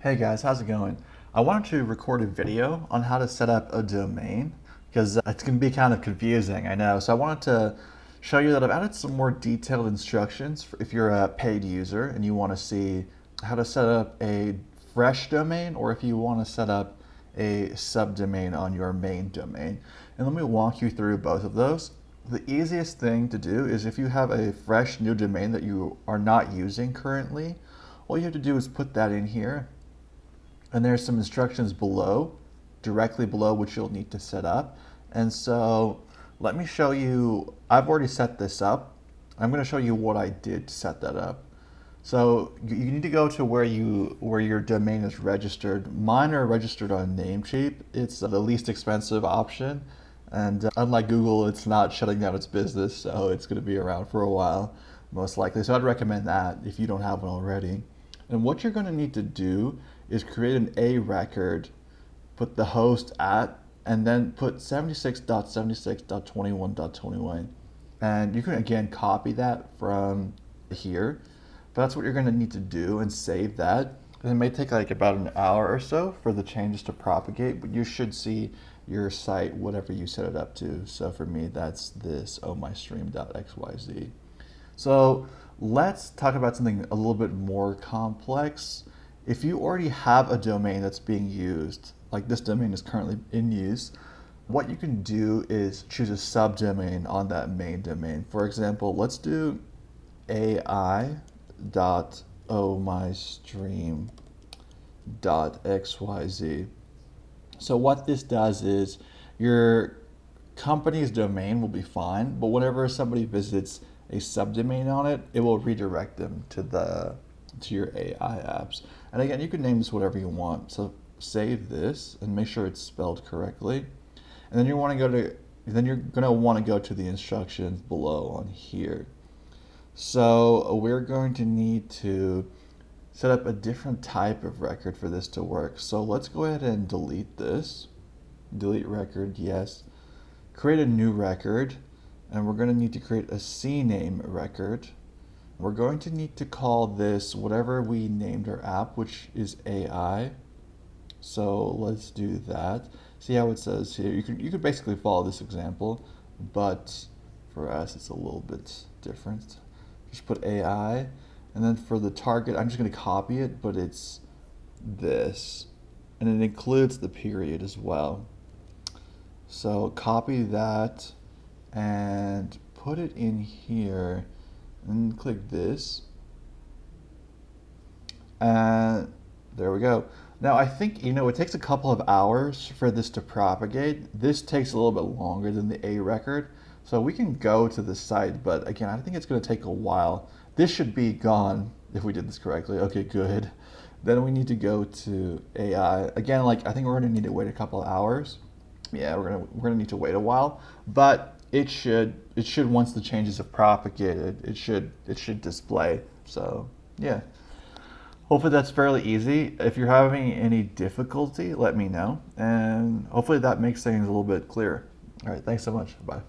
Hey guys, how's it going? I wanted to record a video on how to set up a domain because it's going to be kind of confusing, I know. So I wanted to show you that I've added some more detailed instructions for if you're a paid user and you want to see how to set up a fresh domain or if you want to set up a subdomain on your main domain. And let me walk you through both of those. The easiest thing to do is if you have a fresh new domain that you are not using currently, all you have to do is put that in here, and there's some instructions below, directly below, which you'll need to set up. And so let me show you, I've already set this up. I'm going to show you what I did to set that up. So you need to go to where your domain is registered. Mine are registered on Namecheap. It's the least expensive option. And unlike Google, it's not shutting down its business, so it's going to be around for a while, most likely. So I'd recommend that if you don't have one already. And what you're going to need to do is create an A record, put the host at, and then put 76.76.21.21. And you can again copy that from here. But that's what you're going to need to do and save that. And it may take like about an hour or so for the changes to propagate, but you should see your site, whatever you set it up to. So for me, that's this ohmystream.xyz. So let's talk about something a little bit more complex. If you already have a domain that's being used, like this domain is currently in use, what you can do is choose a subdomain on that main domain. For example, let's do ai.ohmystream.xyz. So what this does is your company's domain will be fine, but whenever somebody visits a subdomain on it, it will redirect them to your AI apps. And again, you can name this whatever you want. So save this and make sure it's spelled correctly. And then you're going to want to go to the instructions below on here. So we're going to need to set up a different type of record for this to work. So let's go ahead and delete this. Delete record, yes. Create a new record, and we're going to need to create a CNAME record. We're going to need to call this whatever we named our app, which is AI. So let's do that. See how it says here. You could basically follow this example, but for us it's a little bit different. Just put AI, and then for the target, I'm just going to copy it, but it's this, and it includes the period as well. So copy that and put it in here, and click this, and there we go. Now I think, it takes a couple of hours for this to propagate. This takes a little bit longer than the A record. So we can go to the site, but again, I think it's going to take a while. This should be gone if we did this correctly. Okay, good. Then we need to go to AI. Again, I think we're going to need to wait a couple of hours. Yeah, we're going to need to wait a while, but it should once the changes have propagated, it should display. So, yeah. Hopefully that's fairly easy. If you're having any difficulty, let me know, and hopefully that makes things a little bit clearer. All right, thanks so much. Bye.